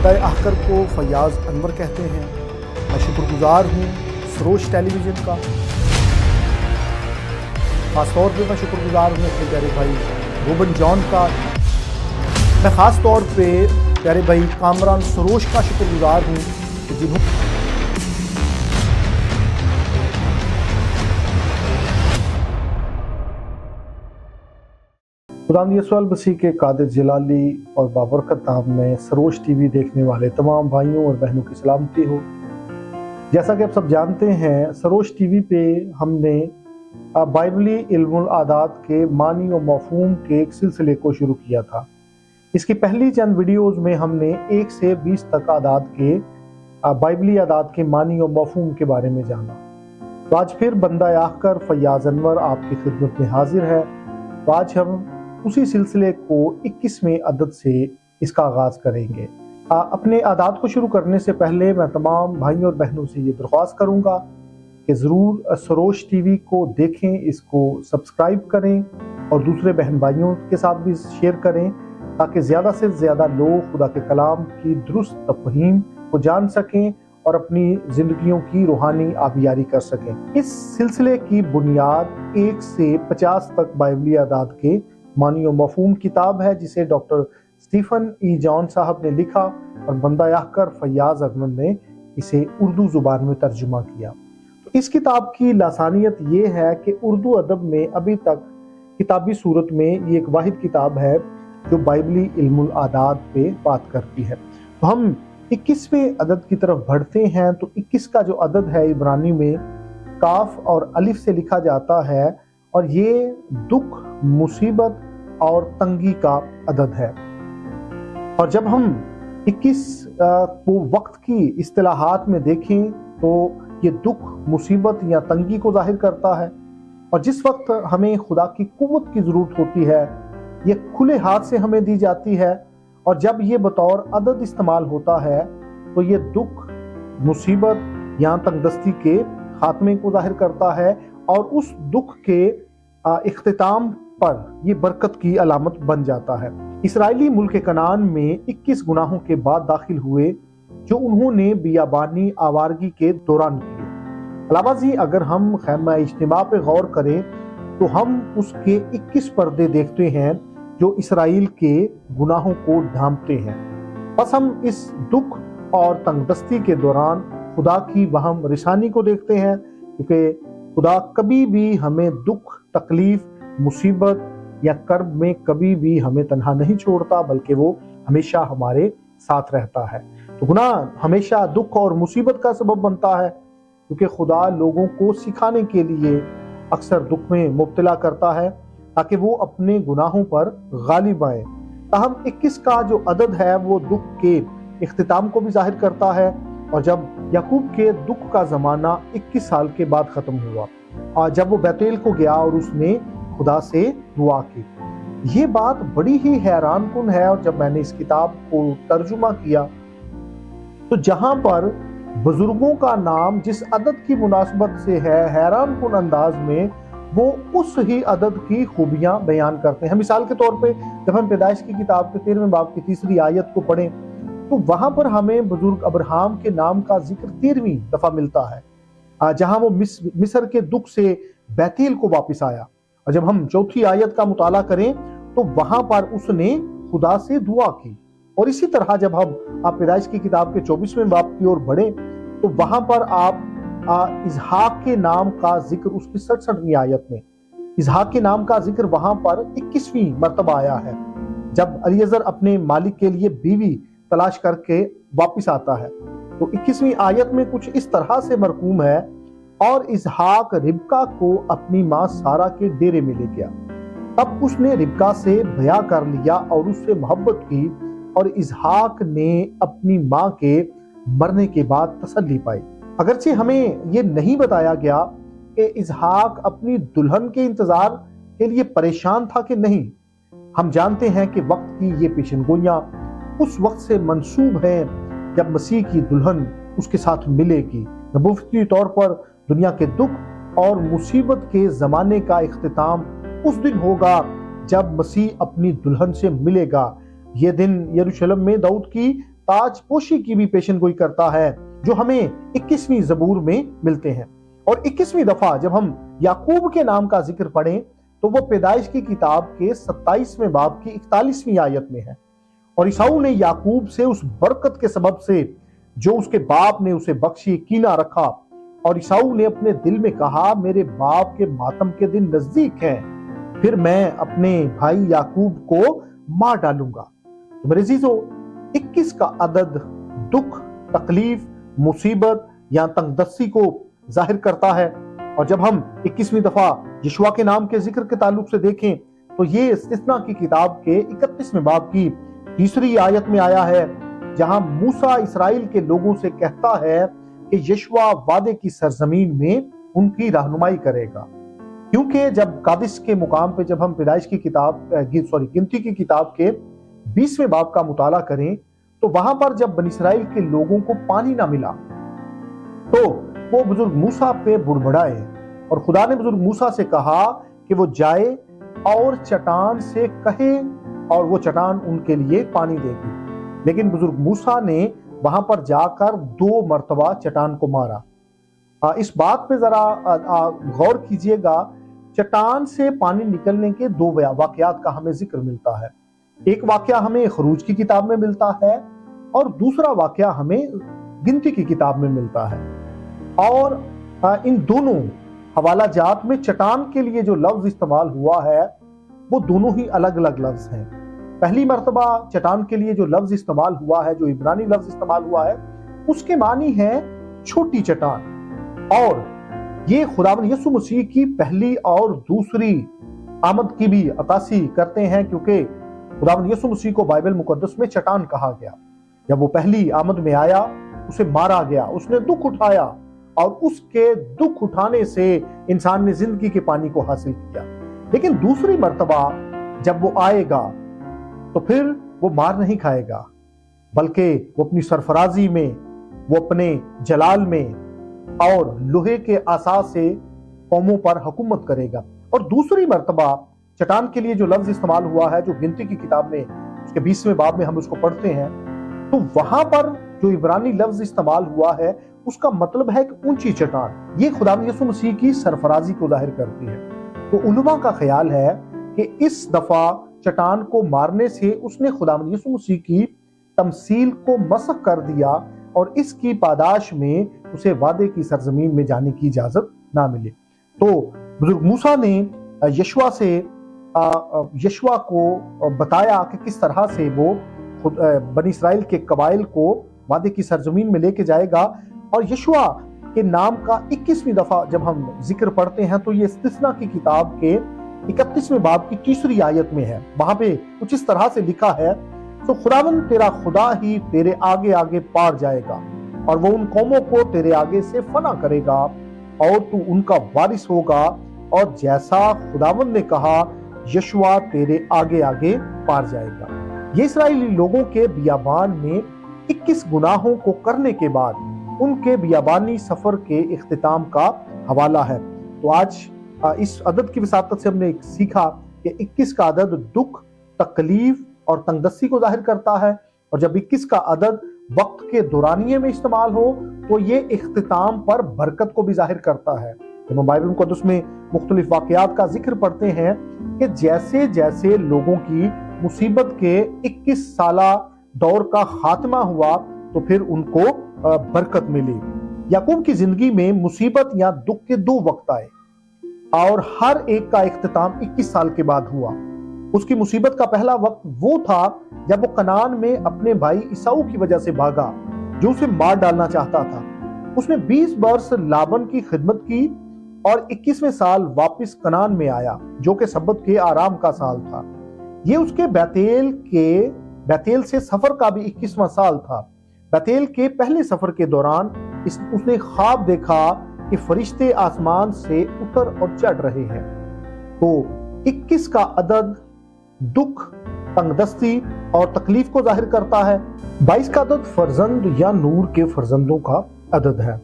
بندہ احقر کو فیاض انور کہتے ہیں۔ میں شکر گزار ہوں سروش ٹیلی ویژن کا، خاص طور پہ میں شکر گزار ہوں اپنے پیارے بھائی روبن جان کا، میں خاص طور پہ پیارے بھائی کامران سروش کا شکر گزار ہوں کہ جنہوں خداوند یسوع المسیح کے قادر جلالی اور بابرکت نام میں سروش ٹی وی دیکھنے والے تمام بھائیوں اور بہنوں کی سلامتی ہو۔ جیسا کہ آپ سب جانتے ہیں، سروش ٹی وی پہ ہم نے بائبلی علم العادات کے معنی و مفہوم کے ایک سلسلے کو شروع کیا تھا۔ اس کی پہلی چند ویڈیوز میں ہم نے 1 سے 20 تک عادات کے بائبلی عادات کے معنی و مفہوم کے بارے میں جانا۔ تو آج پھر بندہ احقر فیاض انور آپ کی خدمت میں حاضر ہے۔ تو آج ہم اسی سلسلے کو 21ویں عدد سے اس کا آغاز کریں گے۔ اپنے عادات کو شروع کرنے سے پہلے میں تمام بھائیوں اور بہنوں سے یہ درخواست کروں گا کہ ضرور سروش ٹی وی کو دیکھیں، اس کو سبسکرائب کریں اور دوسرے بہن بھائیوں کے ساتھ بھی شیئر کریں تاکہ زیادہ سے زیادہ لوگ خدا کے کلام کی درست تفہیم کو جان سکیں اور اپنی زندگیوں کی روحانی آبیاری کر سکیں۔ اس سلسلے کی بنیاد 1 سے 50 تک بائبلی عادات کے معنی و مفہوم کتاب ہے، جسے ڈاکٹر اسٹیفن ای جان صاحب نے لکھا اور بندہ احقر فیاض انور نے اسے اردو زبان میں ترجمہ کیا۔ تو اس کتاب کی لسانیت یہ ہے کہ اردو ادب میں ابھی تک کتابی صورت میں یہ ایک واحد کتاب ہے جو بائبلی علم العادات پہ بات کرتی ہے۔ تو ہم 21ویں عدد کی طرف بڑھتے ہیں۔ تو 21 کا جو عدد ہے عبرانی میں کاف اور الف سے لکھا جاتا ہے اور یہ دکھ، مصیبت اور تنگی کا عدد ہے۔ اور جب ہم 21 کو وقت کی اصطلاحات میں دیکھیں تو یہ دکھ، مصیبت یا تنگی کو ظاہر کرتا ہے، اور جس وقت ہمیں خدا کی قوت کی ضرورت ہوتی ہے یہ کھلے ہاتھ سے ہمیں دی جاتی ہے، اور جب یہ بطور عدد استعمال ہوتا ہے تو یہ دکھ، مصیبت یا تنگ دستی کے خاتمے کو ظاہر کرتا ہے، اور اس دکھ کے اختتام پر یہ برکت کی علامت بن جاتا ہے۔ اسرائیلی ملک کنعان میں 21 گناہوں کے بعد داخل ہوئے جو انہوں نے بیابانی آوارگی کے دوران کیے۔ علاوہ ازیں اگر ہم خیمہ اجتماع پہ غور کریں تو ہم اس کے 21 پردے دیکھتے ہیں جو اسرائیل کے گناہوں کو ڈھانپتے ہیں۔ بس ہم اس دکھ اور تنگ دستی کے دوران خدا کی وہم رسانی کو دیکھتے ہیں، کیونکہ خدا کبھی بھی ہمیں دکھ، تکلیف، مصیبت یا کرب میں کبھی بھی ہمیں تنہا نہیں چھوڑتا، بلکہ وہ ہمیشہ ہمارے ساتھ رہتا ہے۔ تو گناہ ہمیشہ دکھ اور مصیبت کا سبب بنتا ہے، کیونکہ خدا لوگوں کو سکھانے کے لیے اکثر دکھ میں مبتلا کرتا ہے تاکہ وہ اپنے گناہوں پر غالب آئیں۔ تاہم 21 کا جو عدد ہے وہ دکھ کے اختتام کو بھی ظاہر کرتا ہے، اور جب یعقوب کے دکھ کا زمانہ 21 سال کے بعد ختم ہوا، جب وہ بیتیل کو گیا اور اس نے خدا سے دعا کی۔ یہ بات بڑی ہی حیران کن ہے، اور جب میں نے اس کتاب کو ترجمہ کیا تو جہاں پر بزرگوں کا نام جس عدد کی مناسبت سے ہے حیران کن انداز میں وہ اس ہی عدد کی خوبیاں بیان کرتے ہیں۔ مثال کے طور پہ جب ہم پیدائش کی کتاب کے 13ویں باب کی 3 آیت کو پڑھیں تو وہاں پر ہمیں بزرگ ابراہم کے نام کا ذکر 13ویں دفعہ ملتا ہے، جہاں وہ مصر کے دکھ سے بیتیل کو واپس آیا۔ اور جب ہم 4 آیت کا مطالعہ کریں تو وہاں پر اس نے خدا سے دعا کی۔ اور اسی طرح جب آپ پیدائش کی کتاب کے 24ویں باب کی اور بڑھیں تو وہاں پر آپ اسحاق کے نام کا ذکر اس کی 67ویں آیت میں، اسحاق کے نام کا ذکر وہاں پر 21ویں مرتبہ آیا ہے، جب الیعزر اپنے مالک کے لیے بیوی تلاش کر کے واپس آتا ہے۔ تو 21ویں آیت میں کچھ اس طرح سے مرقوم ہے، اور اسحاق ربکا کو اپنی ماں سارا کے ڈیرے میں لے گیا، تب اس نے ربکا سے بیعہ کر لیا اور اس سے محبت کی، اور اسحاق نے اپنی ماں کے مرنے کے بعد تسلی پائی۔ اگرچہ ہمیں یہ نہیں بتایا گیا کہ اسحاق اپنی دلہن کے انتظار کے لیے پریشان تھا کہ نہیں، ہم جانتے ہیں کہ وقت کی یہ پیشن گوئیاں اس وقت سے منسوب ہیں جب مسیح کی دلہن اس کے ساتھ ملے گی۔ نبوتی طور پر دنیا کے دکھ اور مصیبت کے زمانے کا اختتام اس دن ہوگا جب مسیح اپنی دلہن سے ملے گا۔ یہ دن یروشلم میں داؤد کی ताजपोशी की भी पेशनगोई करता है जो हमें 21वीं ज़बूर में मिलते हैं। और 21वीं दफा जब हम याकूब के नाम का जिक्र पढ़ें तो वो पैदाइश की किताब के 27वें बाब की 41वीं आयत में है। और ईसाऊ ने याकूब से उस बरकत के सबब से जो उसके बाप ने उसे बख्शी कीना रखा, और ईसाऊ ने अपने दिल में कहा मेरे बाप के मातम के दिन नजदीक हैं, फिर मैं अपने भाई याकूब को मार डालूंगा। तो मेरे अजीजों, 21 का अदद दुख, तकलीफ, मुसीबत या तंगदस्ती को जाहिर करता है। और जब हम 21वीं दफा यशुआ के नाम के जिक्र के ताल्लुक से देखें तो ये इस्तिस्ना की किताब के 31वें बाब की 3री आयत में आया है, जहां मूसा इसराइल के लोगों से कहता है कि यशुआ वादे की सरजमीन में उनकी रहनुमाई करेगा। क्योंकि जब कादिश के मुकाम पे जब हम पैदाइश की किताब गिनती की किताब के 20वें बाब का मुताला करें तो वहां पर जब बनी इसराइल के लोगों को पानी ना मिला तो वो बुजुर्ग मूसा पे बुड़बड़ाए, और खुदा ने बुजुर्ग मूसा से कहा कि वो जाए और चट्टान से कहे और वो चट्टान उनके लिए पानी देगी। लेकिन बुजुर्ग मूसा ने वहां पर जाकर 2 मरतबा चट्टान को मारा। इस बात पे जरा गौर कीजिएगा, चट्टान से पानी निकलने के 2 वाकयात का हमें जिक्र मिलता है। एक वाकया हमें खरूज की किताब में मिलता है और दूसरा वाकया हमें गिनती की किताब में मिलता है। और इन दोनों हवाला जात में चट्टान के लिए जो लफ्ज इस्तेमाल हुआ है वो दोनों ही अलग अलग लफ्ज हैं। पहली मर्तबा चट्टान के लिए जो लफ्ज इस्तेमाल हुआ है, जो इब्रानी लफ्ज इस्तेमाल हुआ है, उसके मानी है छोटी चट्टान। और ये खुदावंद यीशु मसीह की पहली और दूसरी आमद की भी अक्कासी करते हैं, क्योंकि खुदावंद यीशु मसीह को बाइबल मुकद्दस में चट्टान कहा गया। जब वो पहली आमद में आया, उसे मारा गया, उसने दुख उठाया और उसके दुख उठाने से इंसान ने जिंदगी के पानी को हासिल किया। लेकिन दूसरी मर्तबा जब वो आएगा तो फिर वो मार नहीं खाएगा, बल्कि वो अपनी सरफराजी में, वो अपने जलाल में और लोहे के आसा से कौमों पर हुकूमत करेगा। और दूसरी मर्तबा चट्टान के लिए जो लफ्ज इस्तेमाल हुआ है, जो गिनती की किताब में उसके 20वें बाब में हम उसको पढ़ते हैं, तो वहां पर जो इब्रानी लफ्ज इस्तेमाल हुआ है उसका मतलब है कि ऊंची चट्टान। ये खुदावंद यीशु मसीह की सरफराजी को जाहिर करती है। तो उलमा का ख्याल है कि इस दफा चट्टान को मारने से उसने खुदावंद यीशु मसीह की तमसील को मसख कर दिया और इसकी पादाश में उसे वादे की सरजमीन में जाने की इजाजत ना मिले। तो बुजुर्ग मूसा ने यशुआ को बताया कि किस तरह से वो बनी इसराइल के कबाइल को वादे की सरजमीन में लेके जाएगा। और यशुआ के नाम का 21वीं दफा जब हम जिक्र पढ़ते हैं तो ये इस्तिस्ना की किताब के 31वें बाब की 3री आयत में है। वहां पे कुछ इस तरह से लिखा है, तो खुदावंद तेरा खुदा ही तेरे आगे आगे पार जाएगा और वो उन कौमों को तेरे आगे से फना करेगा और तू उनका वारिस होगा, और जैसा खुदावंद ने कहा यशुआ तेरे आगे आगे पार जाएगा। ये इस्राएली लोगों के बियाबान में 21 गुनाहों को करने के बाद उनके बियाबानी सफर के इख्तिताम का हवाला है। तो आज इस अदद की विसातत से हमने सीखा कि 21 का अदद दुख, तकलीफ और तंगदस्ती को जाहिर करता है, और जब 21 का अदद वक्त के दौरानिये में इस्तेमाल हो तो ये इख्तिताम पर बरकत को भी जाहिर करता है। जब हम बाइबल मुकद्दस में मुख्तलिफ वाकयात का जिक्र पढ़ते हैं कि जैसे जैसे लोगों की मुसीबत के 21 साला दौर का खात्मा हुआ तो फिर उनको बरकत मिली। याकूब की जिंदगी में मुसीबत या दुख के 2 वक्त आए और हर एक का इख्तिताम 21 साल के बाद हुआ। उसकी मुसीबत का पहला वक्त वो था जब वो कनान में अपने भाई ईसाऊ की वजह से भागा, जो उसे मार डालना चाहता था। उसने 20 वर्ष लाबन की खिदमत की और 21वें साल वापस कनान में आया, जो कि सब्बत के आराम का साल था। ये उसके बैतेल से सफर का भी 21वां साल था। बैतेल के पहले सफर के दौरान उसने ख्वाब देखा कि फरिश्ते आसमान से उतर और चढ़ रहे हैं। तो 21 का अदद दुख, तंगदस्ती और तकलीफ को जाहिर करता है। 22 का अदद फर्जंद या नूर के फर्जंदों का अदद है।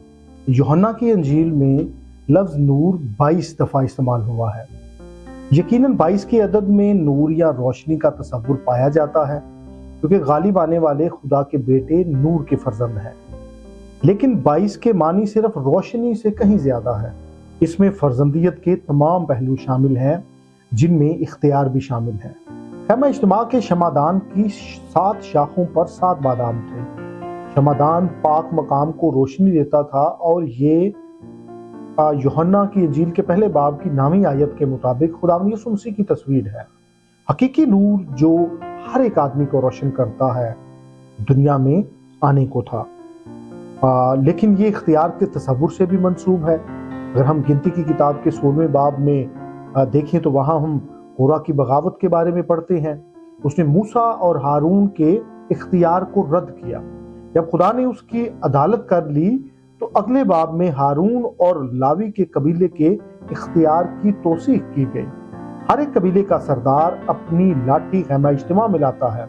यूहन्ना की अंजील में लफ्ज नूर 22 दफा इस्तेमाल हुआ है। यकीनन 22 के अदद में नूर या रोशनी का तस्वुर पाया जाता है। کیونکہ غالب آنے والے خدا کے بیٹے نور کے فرزند ہیں۔ لیکن 22 کے معنی صرف روشنی سے کہیں زیادہ ہے۔ اس میں فرزندیت کے تمام پہلو شامل ہیں، جن میں اختیار بھی شامل ہے۔ خیمہ اجتماع کے شمعدان کی 7 شاخوں پر 7 بادام تھے۔ شمعدان پاک مقام کو روشنی دیتا تھا، اور یہ یوحنا کی انجیل کے پہلے باب کی 9ویں آیت کے مطابق خداوند یسوع مسیح کی تصویر ہے۔ حقیقی نور جو ہر ایک آدمی کو روشن کرتا ہے دنیا میں آنے کو تھا، لیکن یہ اختیار کے تصور سے بھی منسوب ہے۔ اگر ہم گنتی کی کتاب کے 16ویں باب میں دیکھیں تو وہاں ہم کورہ کی بغاوت کے بارے میں پڑھتے ہیں۔ اس نے موسیٰ اور ہارون کے اختیار کو رد کیا۔ جب خدا نے اس کی عدالت کر لی تو اگلے باب میں ہارون اور لاوی کے قبیلے کے اختیار کی توثیق کی گئی۔ ہر ایک قبیلے کا سردار اپنی لاٹھی خیمہ اجتماع میں لاتا ہے،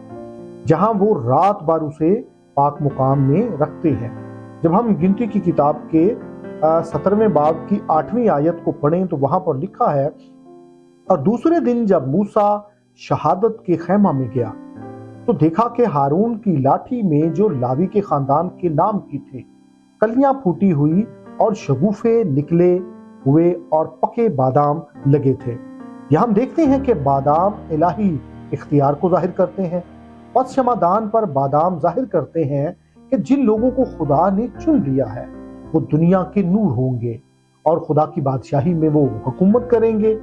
جہاں وہ رات بھر اسے پاک مقام میں رکھتے ہیں۔ جب ہم گنتی کی کتاب کے 17ویں باب کی 8ویں آیت کو پڑھیں تو وہاں پر لکھا ہے، اور دوسرے دن جب موسیٰ شہادت کے خیمہ میں گیا تو دیکھا کہ ہارون کی لاٹھی میں جو لاوی کے خاندان کے نام کی تھی، کلیاں پھوٹی ہوئی اور شگوفے نکلے ہوئے اور پکے بادام لگے تھے۔ یہاں ہم دیکھتے ہیں کہ بادام الہی اختیار کو ظاہر کرتے ہیں۔ پس شمعدان پر بادام ظاہر کرتے ہیں کہ جن لوگوں کو خدا نے چن لیا ہے وہ دنیا کے نور ہوں گے اور خدا کی بادشاہی میں وہ حکومت کریں گے۔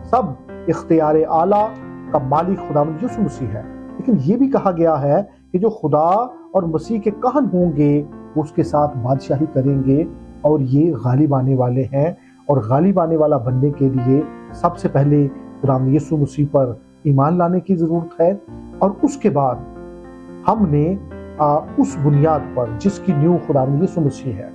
سب اختیار اعلیٰ کا مالک خداوند یسوع مسیح ہے، لیکن یہ بھی کہا گیا ہے کہ جو خدا اور مسیح کے کہن ہوں گے وہ اس کے ساتھ بادشاہی کریں گے، اور یہ غالب آنے والے ہیں، اور غالب آنے والا بننے کے لیے سب سے پہلے خداوند یسوع مسیح پر ایمان لانے کی ضرورت ہے، اور اس کے بعد ہم نے اس بنیاد پر جس کی نیو خداوند یسوع مسیح ہے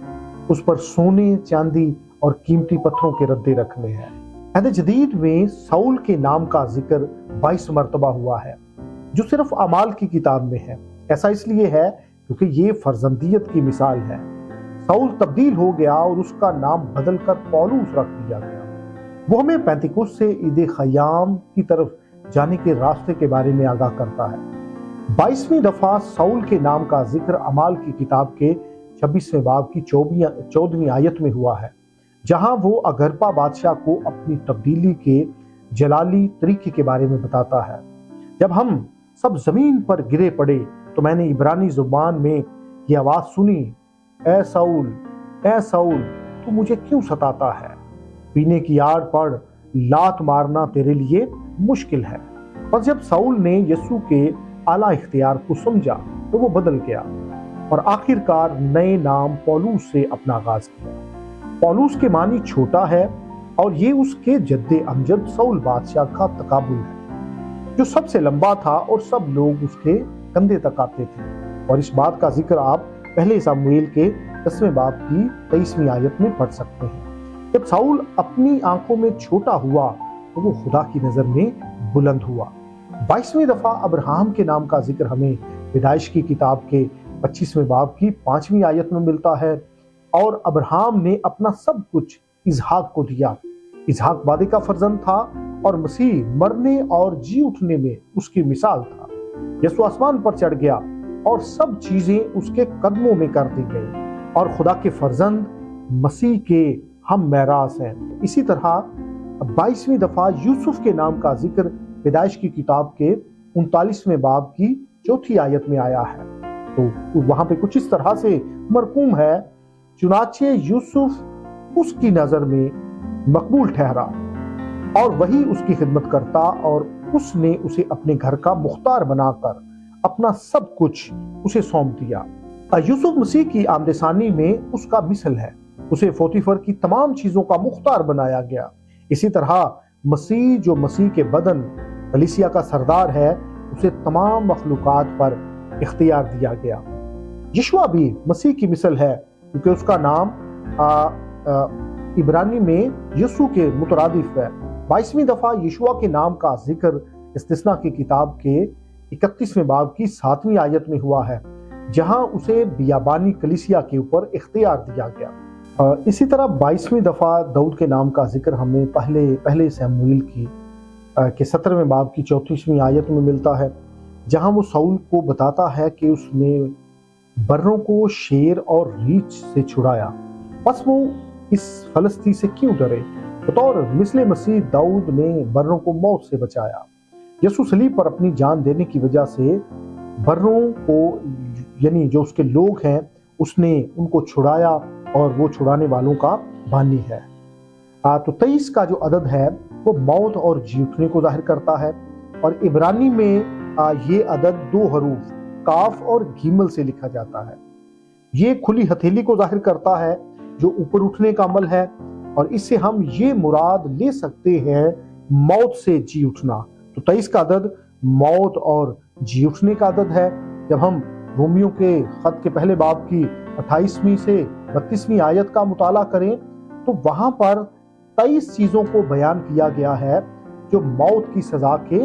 اس پر سونے، چاندی اور قیمتی پتھروں کے ردے رکھنے ہیں۔ عہد جدید میں ساؤل کے نام کا ذکر 22 مرتبہ ہوا ہے، جو صرف اعمال کی کتاب میں ہے۔ ایسا اس لیے ہے کیونکہ یہ فرزندیت کی مثال ہے۔ ساؤل تبدیل ہو گیا اور اس کا نام بدل کر پولوس رکھ دیا گیا۔ وہ ہمیں پینتیکوست سے عید خیام کی طرف جانے کے راستے کے بارے میں آگاہ کرتا ہے۔ 22ویں دفعہ ساؤل کے نام کا ذکر اعمال کی کتاب کے 26ویں باب کی 14ویں آیت میں ہوا ہے، جہاں وہ اگرپا بادشاہ کو اپنی تبدیلی کے جلالی طریقے کے بارے میں بتاتا ہے۔ جب ہم سب زمین پر گرے پڑے تو میں نے عبرانی زبان میں یہ آواز سنی، اے ساؤل، اے ساؤل، تو مجھے کیوں ستاتا ہے؟ پینے کی آڑ پر لات مارنا تیرے لیے مشکل ہے۔ پس جب ساؤل نے یسوع کے اعلیٰ اختیار کو سمجھا تو وہ بدل گیا اور آخر کار نئے نام پولوس سے اپنا آغاز کیا۔ پولوس کے معنی چھوٹا ہے، اور یہ اس کے جد امجد ساؤل بادشاہ کا تقابل ہے، جو سب سے لمبا تھا اور سب لوگ اس کے کندھے تک آتے تھے۔ اور اس بات کا ذکر آپ پہلے سموئیل کے 10ویں باب کی 23ویں آیت میں پڑھ سکتے ہیں۔ جب ساؤل اپنی آنکھوں میں چھوٹا ہوا تو وہ خدا کی نظر میں بلند ہوا۔ 22ویں دفعہ ابراہم کے نام کا ذکر ہمیں پیدائش کی کتاب کے 25ویں باب کی 5ویں آیت میں ملتا ہے، اور ابراہم نے اپنا سب کچھ اسحاق کو دیا۔ اسحاق وعدے کا فرزند تھا اور مسیح مرنے اور جی اٹھنے میں اس کی مثال تھا۔ یسوع آسمان پر چڑھ گیا اور سب چیزیں اس کے قدموں میں کر دی گئی، اور خدا کے فرزند مسیح کے ہم میراث ہیں۔ اسی طرح 22ویں دفعہ یوسف کے نام کا ذکر پیدائش کی کتاب کے 39ویں باب کی 4تھی آیت میں آیا ہے، تو وہاں پہ کچھ اس طرح سے مرقوم ہے، چنانچہ یوسف اس کی نظر میں مقبول ٹھہرا اور وہی اس کی خدمت کرتا، اور اس نے اسے اپنے گھر کا مختار بنا کر اپنا سب کچھ اسے سونپ دیا۔ یوسف مسیح کی آمد ثانی میں اس کا مثل ہے، اسے پوتیفر کی تمام چیزوں کا مختار بنایا گیا۔ اسی طرح مسیح جو مسیح کے بدن کلیسیا کا سردار ہے، اسے تمام مخلوقات پر اختیار دیا گیا۔ یشوع بھی مسیح کی مثل ہے، کیونکہ اس کا نام عبرانی میں یسوع کے مترادف ہے۔ 22ویں دفعہ یشوع کے نام کا ذکر استثنا کی کتاب کے 31ویں باب کی 7ویں آیت میں ہوا ہے، جہاں اسے بیابانی کلیسیا کے اوپر اختیار دیا گیا۔ اسی طرح 22ویں دفعہ داؤد کے نام کا ذکر ہمیں پہلے سموئیل کے 17ویں باب کی 34ویں آیت میں ملتا ہے، जहां वो शाऊल को बताता है कि उसने बर्रों को शेर और रीछ से छुड़ाया, बस वो इस फलस्ती से क्यों डरे। बतौर मिस्ले मसीह दाऊद ने बर्रों को मौत से बचाया। यसू सलीब पर अपनी जान देने की वजह से बर्रों को, यानी जो उसके लोग हैं, उसने उनको छुड़ाया और वो छुड़ाने वालों का बानी है। तो 23 का जो अदद है वो मौत और जी उठने को जाहिर करता है, और इब्रानी में ये अदद 2 हरूफ काफ और गीमल से लिखा जाता है। ये खुली हथेली को जाहिर करता है जो ऊपर उठने का अमल है, और इससे हम ये मुराद ले सकते हैं मौत से जी उठना। तो 23 का अदद मौत और जी उठने का अदद है। जब हम रोमियो के खत के पहले बाब की 28वीं से 32वीं आयत का मुताला करें तो वहां पर 23 चीजों को बयान किया गया है जो मौत की सजा के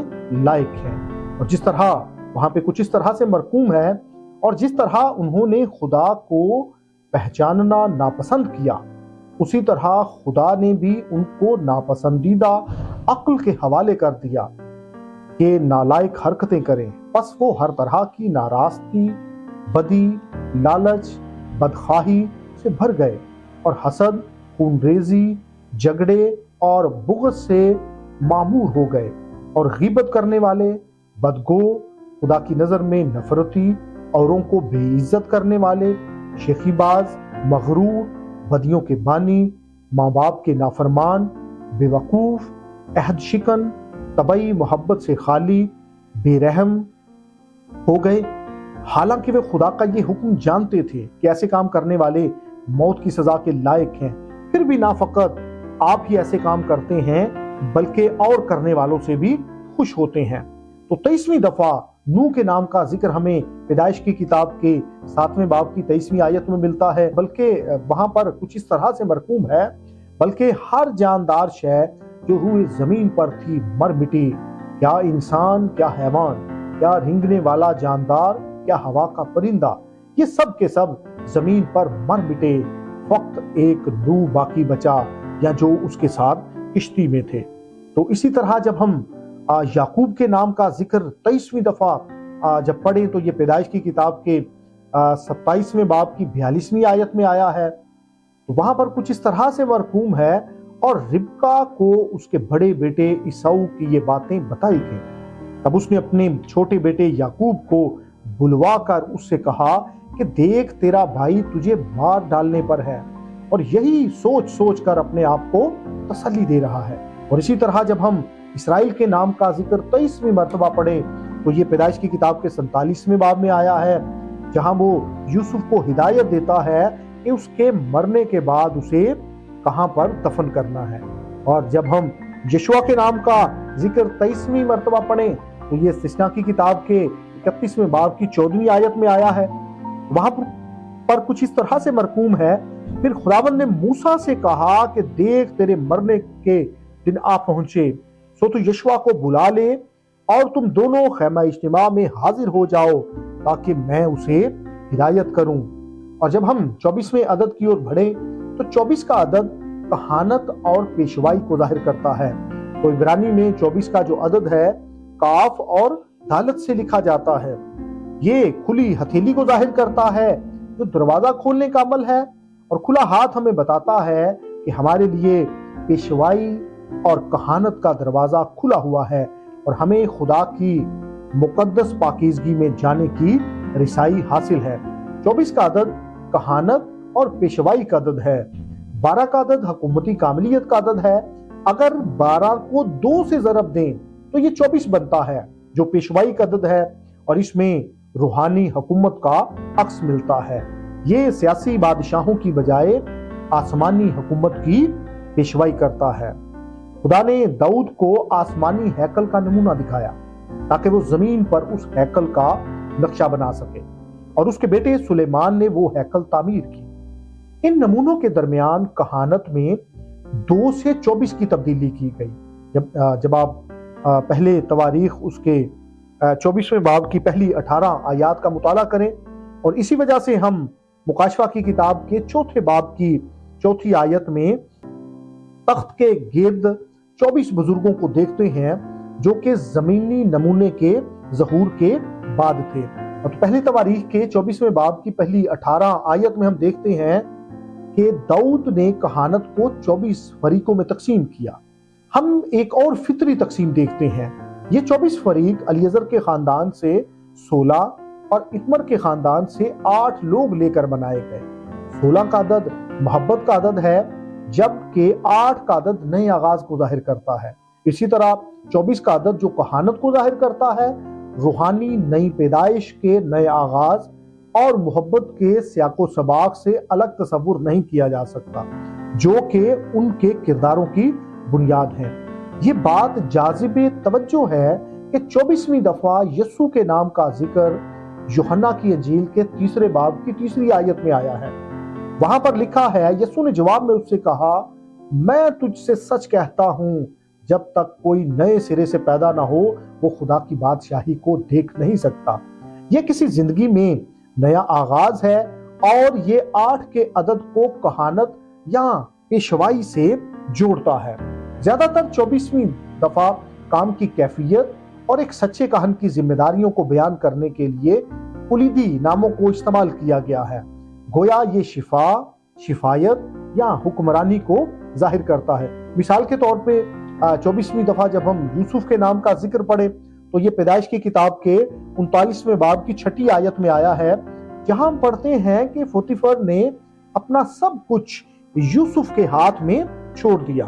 लायक हैं, और जिस तरह वहां पे कुछ इस तरह से मरकूम है, और जिस तरह उन्होंने खुदा को पहचानना नापसंद किया, उसी तरह खुदा ने भी उनको नापसंदीदा अक्ल के हवाले कर दिया कि नालायक हरकतें करें। बस वो हर तरह की नाराजगी, बदी, लालच, बदखाही से भर गए और हसद, खूनरेजी, झगड़े और बुग़्ज़ से मामूर हो गए, और गीबत करने वाले, बदगो, खुदा की नजर में नफरती, औरों को बेइज्जत करने वाले, शेखीबाज, मगरूर, बदियों के बानी, माँ बाप के नाफरमान, बेवकूफ, अहद शिकन, तबई मोहब्बत से खाली, बेरहम हो गए। हालांकि वे खुदा का ये हुक्म जानते थे कि ऐसे काम करने वाले मौत की सजा के लायक हैं, फिर भी ना फकत आप ही ऐसे काम करते हैं बल्कि और करने वालों से भी खुश होते हैं। तो 23वीं दफा नूह के नाम का जिक्र हमें पैदाइश की किताब के 7वें बाब की 23वीं आयत में मिलता है, बल्कि वहां पर कुछ इस तरह से मरकूम है, बल्कि हर जानदार शय जो हुए जमीन पर थी मर मिटी, क्या इंसान, क्या हैवान, क्या रेंगने वाला जानदार, क्या हवा का परिंदा, ये सब के सब जमीन पर मर मिटे, फक्त एक नूह बाकी बचा या जो उसके साथ किश्ती में थे। तो इसी तरह जब हम याकूब के नाम का जिक्र 23वीं दफा जब पढ़े तो ये पैदाइश की किताब के 27वें बाब की 42वीं आयत में आया है। तो वहां पर कुछ इस तरह से मरकूम है, और रिबका को उसके बड़े बेटे ईसाऊ की ये बातें बताई गई। तब उसने अपने छोटे बेटे याकूब को बुलवा कर उससे कहा कि देख, तेरा भाई तुझे मार डालने पर है, और यही सोच सोच कर अपने आप को तसल्ली दे रहा है। और इसी तरह जब हम इसराइल के नाम का जिक्र 23वीं मर्तबा पढ़े तो ये पैदाइश की किताब के 47वें बाब में आया है, जहां वो यूसुफ को हिदायत देता है कि उसके मरने के बाद उसे कहां पर दफन करना है। और जब हम यशुआ के नाम का जिक्र 23वीं मर्तबा पढ़े तो ये इस्तिस्ना की किताब के 31वें बाब की 14वीं आयत में आया है। वहां पर कुछ इस तरह से मरकूम है, फिर खुदावंद ने मूसा से कहा कि देख, तेरे मरने के दिन आ पहुंचे, सो तू यशुआ को बुला ले और तुम दोनों खैमा इज्तिमा में हाजिर हो जाओ ताकि मैं उसे हिदायत करूं। और जब हम 24वें अदद की ओर बढ़े तो 24 का अदद कहानत और पेशवाई को जाहिर करता है। तो इब्रानी में 24 का जो अदद है काफ और दालत से लिखा जाता है। ये खुली हथेली को जाहिर करता है जो दरवाजा खोलने का अमल है, और खुला हाथ हमें बताता है कि हमारे लिए पेशवाई और कहानत का दरवाजा खुला हुआ है और हमें खुदा की मुकद्दस पाकीज़गी में जाने की रिसाई हासिल है। 24 का अदद कहानत और पेशवाई का अदद है। 12 का अदद हुकूमती कामिलियत का अदद है। अगर 12 को 2 से ज़रब दें तो ये 24 बनता है जो पेशवाई का अदद है, और इसमें रूहानी हुकूमत का अक्स मिलता है। ये सियासी बादशाहों की बजाय आसमानी हुकूमत की पेशवाई करता है। खुदा ने दाऊद को आसमानी हैकल का नमूना दिखाया ताकि वो जमीन पर उस हैकल का नक्शा बना सके, और उसके बेटे सुलेमान ने वो हैकल तामीर की। इन नमूनों के दरमियान कहानत में 2 से 24 की तब्दीली की गई। जब आप पहले तवारीख उसके 24वें बाब की पहली 18 आयात का मुताला करें, और इसी वजह से हम मुकाशफा की किताब के 4थे बाब की 4थी आयत में तख्त के गिर्द 24 बुजुर्गों को देखते हैं जो कि जमीनी नमूने के ज़हूर के बाद थे। तो पहली तवारीख के 24वें बाब की पहली 18 आयत में हम देखते हैं कि दाऊद ने कहानत को 24 फरीकों में तकसीम किया। हम एक और फितरी तकसीम देखते हैं। ये 24 फरीक अलीअज़र के खानदान से 16 और इतमर के खानदान से 8 लोग लेकर बनाए गए। 16 का अदद मोहब्बत का अदद है, जबकि 8 का अदद नए आगाज को जाहिर करता है। इसी तरह 24 का अदद जो कहानत को जाहिर करता है, रूहानी नई पैदाइश के नए आगाज और मोहब्बत के सियाको सबाक से अलग तस्वुर नहीं किया जा सकता, जो कि उनके किरदारों की बुनियाद है। ये बात जाज़िबे तवज्जो है कि 24वीं दफा यस्सु के नाम का जिक्र यूहन्ना की इंजील के 3 बाब की 3 आयत में आया है। वहां पर लिखा है, यस्सु ने जवाब में उससे कहा, मैं तुझसे सच कहता हूं, जब तक कोई नए सिरे से पैदा ना हो वो खुदा की बादशाही को देख नहीं सकता। यह किसी जिंदगी में नया आगाज है और ये 8 के अदद को कहानत या पेशवाई से जोड़ता है। ज्यादातर 24वीं दफा काम की कैफियत और एक सच्चे कहन की जिम्मेदारियों को बयान करने के लिए कुलीदी नामों को इस्तेमाल किया गया है। गोया ये शिफा, शिफायत या हुक्मरानी को जाहिर करता है। मिसाल के तौर पे 24वीं दफा जब हम यूसुफ के नाम का जिक्र पढ़े तो ये पैदाइश की किताब के 39वें बाब की 6 आयत में आया है, जहां हम पढ़ते हैं कि पोतीफर ने अपना सब कुछ यूसुफ के हाथ में छोड़ दिया।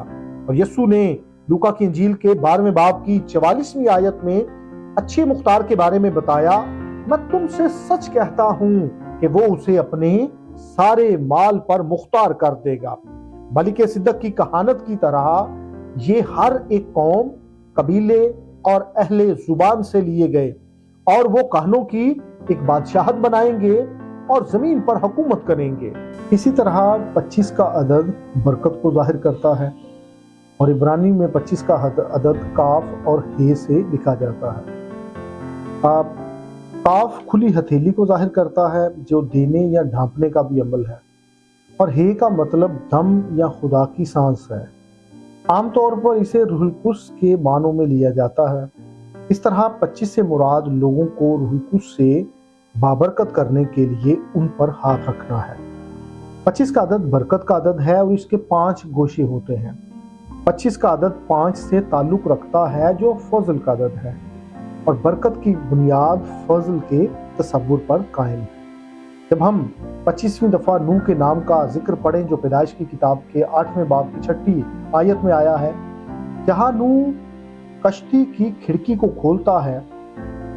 और यस्सु ने लूका की इंजील के 12वें बाब की 44वीं आयत में अच्छे मुख्तार के बारे में बताया, मैं तुमसे सच कहता हूं कि वो उसे अपने सारे माल पर मुख्तार कर देगा। मलिक सिद्दक की कहानत की तरह ये हर एक कौम, कबीले और अहले जुबान से लिए गए और वो कहनों की एक बादशाहत बनाएंगे और जमीन पर हुकूमत करेंगे। इसी तरह 25 का अदद बरकत को जाहिर करता है और इब्रानी में 25 का अदद काफ और हे से लिखा जाता है। काफ खुली हथेली को जाहिर करता है, जो देने या ढांपने का भी अमल है, और हे का मतलब दम या खुदा की सांस है। आमतौर पर इसे रूहुल कुद्स के मानों में लिया जाता है। इस तरह 25 से मुराद लोगों को रूहुल कुद्स से बाबरकत करने के लिए उन पर हाथ रखना है। 25 का अदद बरकत का अदद है और इसके 5 गोशे होते हैं। 25 का अदद 5 से ताल्लुक रखता है, जो फजल का अदद है, और बरकत की बुनियाद फजल के तसव्वुर पर कायम है। जब हम 25वीं दफा नूह के नाम का जिक्र पढ़ें, जो पैदाइश की किताब के 8वें बाब की 6 आयत में आया है, जहां नूह कश्ती की खिड़की को खोलता है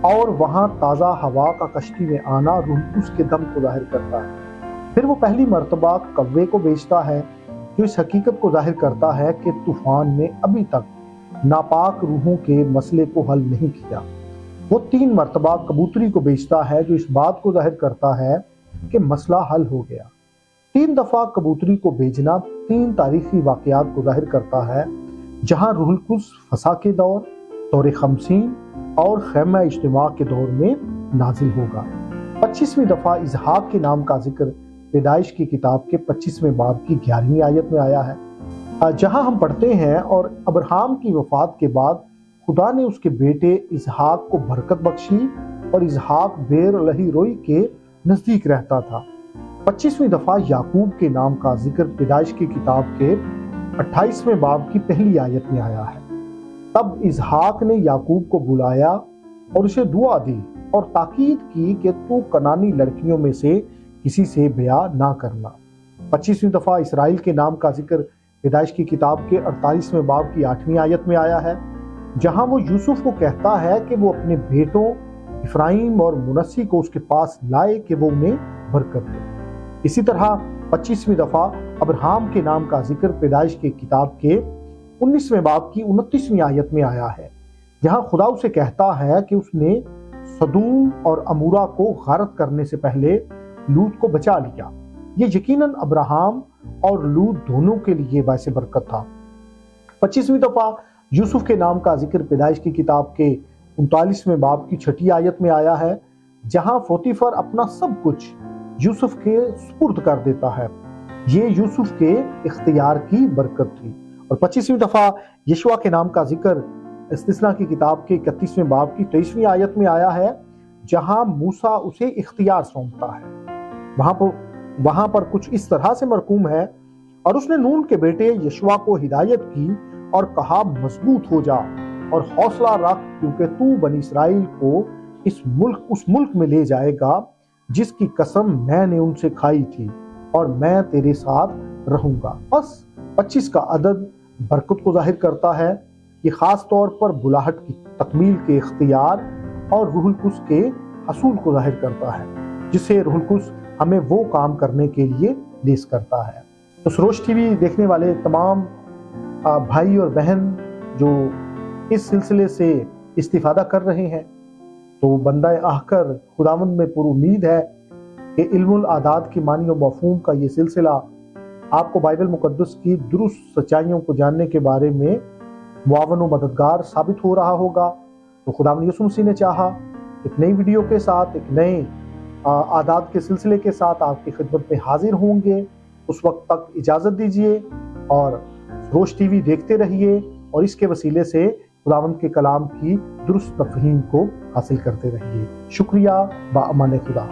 और वहां ताज़ा हवा का कश्ती में आना रूह कुद्स के दम को जाहिर करता है। फिर वो पहली मर्तबा कव्वे को भेजता है, जो इस हकीकत को जाहिर करता है कि तूफान ने अभी तक नापाक रूहों के मसले को हल नहीं किया। वो 3 मर्तबा कबूतरी को भेजता है, जो इस बात को जाहिर करता है कि मसला हल हो गया। 3 दफा कबूतरी को भेजना 3 तारीखी वाकयात को जाहिर करता है, जहां रूहुल कुद्स फसा के दौर खमसीन और खैमा इज्तिमा के दौर में नाजिल होगा। 25वीं दफा इजहाक के नाम का जिक्र पैदाइश की किताब के 25वें बाब की 11वीं आयत में आया है, जहां हम पढ़ते हैं, और अब्राहम की वफात के बाद खुदा ने उसके बेटे इजहाक को बरकत बख्शी और इजहाक बेर लही रोई के नजदीक रहता था। 25वीं दफा याकूब के नाम का जिक्र पैदाइश की किताब के 28वें बाब की पहली आयत में आया है। तब इजहाक ने याकूब को बुलाया और उसे दुआ दी और ताकीद की कि तू कनानी लड़कियों में से किसी से ब्याह ना करना। 25वीं दफा इसराइल के नाम का जिक्र पैदाइश की किताब के 48वें बाब की 8वीं आयत में आया है, जहां वो यूसुफ को कहता है कि वो अपने बेटों इफ्राइम और मुनस्सी को उसके पास लाए कि वो उन्हें बरकत दे। इसी तरह 25वीं दफा अब्राहम के नाम का जिक्र पैदाइश की किताब के 19वें बाब की 29वीं आयत में आया है, जहां खुदा उसे कहता है कि उसने सदूम और अमूरा को गारत करने से पहले लूत को बचा लिया। ये यकीनन अब्राहम और लूत दोनों के लिए बायस बरकत था। 25वीं दफा यूसुफ के नाम का जिक्र पैदाइश की किताब के 39वें बाब की 6 आयत में आया है, जहां पोतीफर अपना सब कुछ यूसुफ के सुपुर्द कर देता है। ये यूसुफ के इख्तियार की बरकत थी। और 25वीं दफा यशवा के नाम का जिक्र इस्तिस्ना की किताब के 31वें बाब की 23वीं आयत में आया है, जहां मूसा उसे इख्तियार सौंपता है। वहां पर कुछ इस तरह से मरकूम है, और उसने नून के बेटे यशवा को हिदायत की और कहा, मजबूत हो जा और हौसला रख, क्योंकि तू बनी इसराइल को उस मुल्क में ले जाएगा जिसकी कसम मैंने उनसे खाई थी, और मैं तेरे साथ रहूंगा। बस 25 का अदद बरकत को जाहिर करता है। ये खास तौर पर बुलाहट की तकमील के इख्तियार और रूहुल कुद्स के हसूल को जाहिर करता है, जिसे रूहुल कुद्स हमें वो काम करने के लिए लेस करता है। तो सरोज टीवी देखने वाले तमाम भाई और बहन जो इस सिलसिले से इस्तिफादा कर रहे हैं, तो बंदा आहकर खुदावंद में पूरी उम्मीद है कि इल्मुल आदाद की मानी और मफहूम का ये सिलसिला आपको बाइबल मुकद्दस की दुरुस्त सच्चाइयों को जानने के बारे में मुआवन और मददगार साबित हो रहा होगा। तो खुदावंद यीशु मसीह ने चाहा एक नई वीडियो के साथ, एक नए आदाद के सिलसिले के साथ आपकी खिदमत में हाजिर होंगे। उस वक्त तक इजाज़त दीजिए और सरोज टीवी देखते रहिए और इसके वसीले से खुदावंद के कलाम की दुरुस्त तफहीम को हासिल करते रहिए। शुक्रिया, बाअमाने खुदा।